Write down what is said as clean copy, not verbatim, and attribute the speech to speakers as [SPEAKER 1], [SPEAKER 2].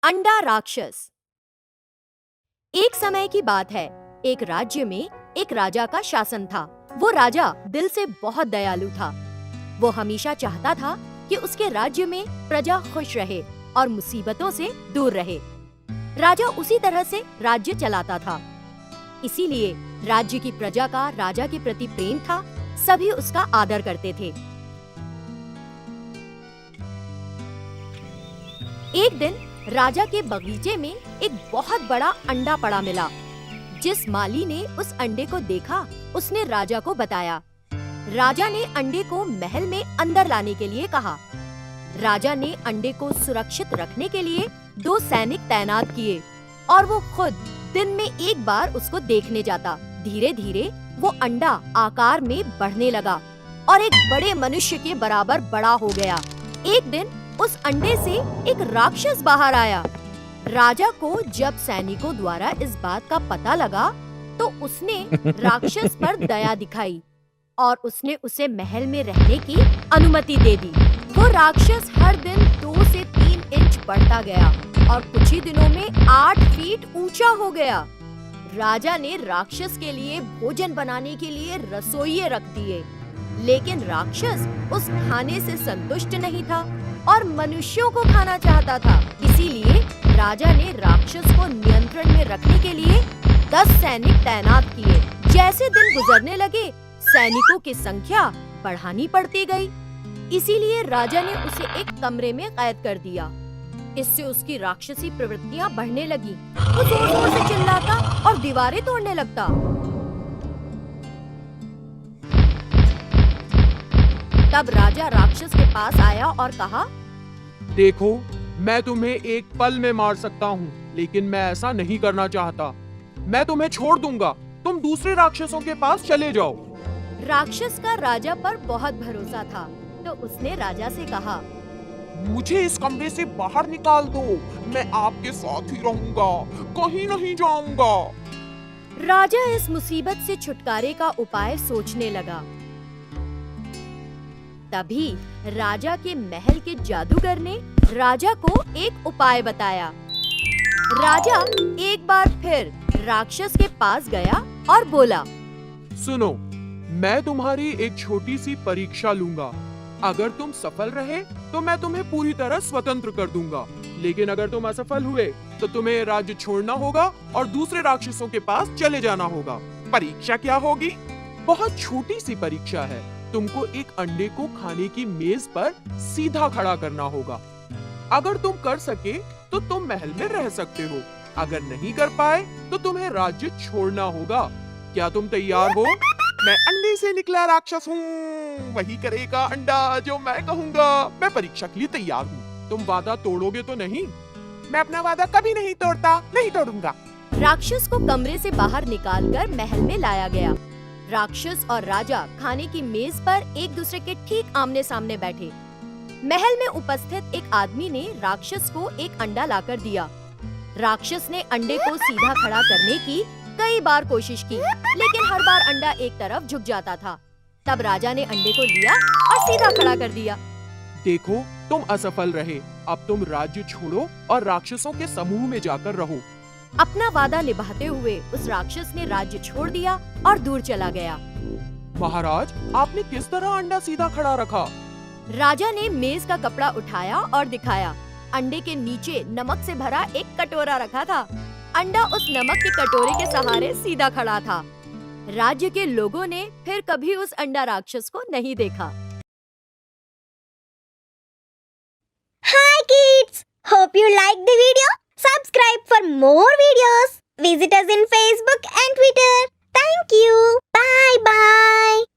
[SPEAKER 1] अंडा राक्षस। एक समय की बात है, एक राज्य में एक राजा का शासन था। वो राजा दिल से बहुत दयालु था। वो हमेशा चाहता था कि उसके राज्य में प्रजा खुश रहे और मुसीबतों से दूर रहे। राजा उसी तरह से राज्य चलाता था। इसीलिए राज्य की प्रजा का राजा के प्रति प्रेम था। सभी उसका आदर करते थे। एक दिन राजा के बगीचे में एक बहुत बड़ा अंडा पड़ा मिला। जिस माली ने उस अंडे को देखा, उसने राजा को बताया। राजा ने अंडे को महल में अंदर लाने के लिए कहा। राजा ने अंडे को सुरक्षित रखने के लिए 2 सैनिक तैनात किए और वो खुद दिन में एक बार उसको देखने जाता। धीरे धीरे वो अंडा आकार में बढ़ने लगा और एक बड़े मनुष्य के बराबर बड़ा हो गया। एक दिन उस अंडे से एक राक्षस बाहर आया। राजा को जब सैनिकों द्वारा इस बात का पता लगा, तो उसने राक्षस पर दया दिखाई और उसने उसे महल में रहने की अनुमति दे दी। वो राक्षस हर दिन 2 से 3 इंच बढ़ता गया और कुछ ही दिनों में 8 फीट ऊंचा हो गया। राजा ने राक्षस के लिए भोजन बनाने के लिए रसोइये रख दिए, लेकिन राक्षस उस खाने से संतुष्ट नहीं था और मनुष्यों को खाना चाहता था। इसीलिए राजा ने राक्षस को नियंत्रण में रखने के लिए 10 सैनिक तैनात किए। जैसे दिन गुजरने लगे, सैनिकों की संख्या बढ़ानी पड़ती गई। इसीलिए राजा ने उसे एक कमरे में कैद कर दिया। इससे उसकी राक्षसी प्रवृत्तियां बढ़ने लगी। वो जोर-जोर से चिल्लाता और दीवारें तोड़ने लगता। तब राजा राक्षस के पास आया और कहा,
[SPEAKER 2] देखो, मैं तुम्हें एक पल में मार सकता हूँ, लेकिन मैं ऐसा नहीं करना चाहता। मैं तुम्हें छोड़ दूंगा, तुम दूसरे राक्षसों के पास चले जाओ।
[SPEAKER 1] राक्षस का राजा पर बहुत भरोसा था, तो उसने राजा से कहा,
[SPEAKER 2] मुझे इस कमरे से बाहर निकाल दो, मैं आपके साथ ही रहूंगा, कहीं नहीं जाऊंगा।
[SPEAKER 1] राजा इस मुसीबत से छुटकारे का उपाय सोचने लगा। तभी राजा के महल के जादूगर ने राजा को एक उपाय बताया। राजा एक बार फिर राक्षस के पास गया और बोला,
[SPEAKER 2] सुनो, मैं तुम्हारी एक छोटी सी परीक्षा लूंगा। अगर तुम सफल रहे तो मैं तुम्हें पूरी तरह स्वतंत्र कर दूंगा, लेकिन अगर तुम असफल हुए तो तुम्हें राज्य छोड़ना होगा और दूसरे राक्षसों के पास चले जाना होगा। परीक्षा क्या होगी? बहुत छोटी सी परीक्षा है। तुमको एक अंडे को खाने की मेज पर सीधा खड़ा करना होगा। अगर तुम कर सके तो तुम महल में रह सकते हो, अगर नहीं कर पाए तो तुम्हें राज्य छोड़ना होगा। क्या तुम तैयार हो? मैं अंडे से निकला राक्षस हूँ, वही करेगा अंडा जो मैं कहूँगा। मैं परीक्षा के लिए तैयार हूँ। तुम वादा तोड़ोगे तो नहीं? मैं अपना वादा कभी नहीं तोड़ता, नहीं तोड़ूंगा।
[SPEAKER 1] राक्षस को कमरे से बाहर निकालकर महल में लाया गया। राक्षस और राजा खाने की मेज पर एक दूसरे के ठीक आमने सामने बैठे। महल में उपस्थित एक आदमी ने राक्षस को एक अंडा लाकर दिया। राक्षस ने अंडे को सीधा खड़ा करने की कई बार कोशिश की, लेकिन हर बार अंडा एक तरफ झुक जाता था। तब राजा ने अंडे को लिया और सीधा खड़ा कर दिया।
[SPEAKER 2] देखो, तुम असफल रहे। अब तुम राज्य छोड़ो और राक्षसों के समूह में जाकर रहो।
[SPEAKER 1] अपना वादा निभाते हुए उस राक्षस ने राज्य छोड़ दिया और दूर चला गया।
[SPEAKER 2] महाराज, आपने किस तरह अंडा सीधा खड़ा रखा?
[SPEAKER 1] राजा ने मेज का कपड़ा उठाया और दिखाया। अंडे के नीचे नमक से भरा एक कटोरा रखा था। अंडा उस नमक के कटोरे के सहारे सीधा खड़ा था। राज्य के लोगों ने फिर कभी उस अंडा राक्षस को नहीं देखा।
[SPEAKER 3] Hi kids! Hope you liked the video. Subscribe for more videos. Visit us in Facebook and Twitter. Thank you. Bye bye.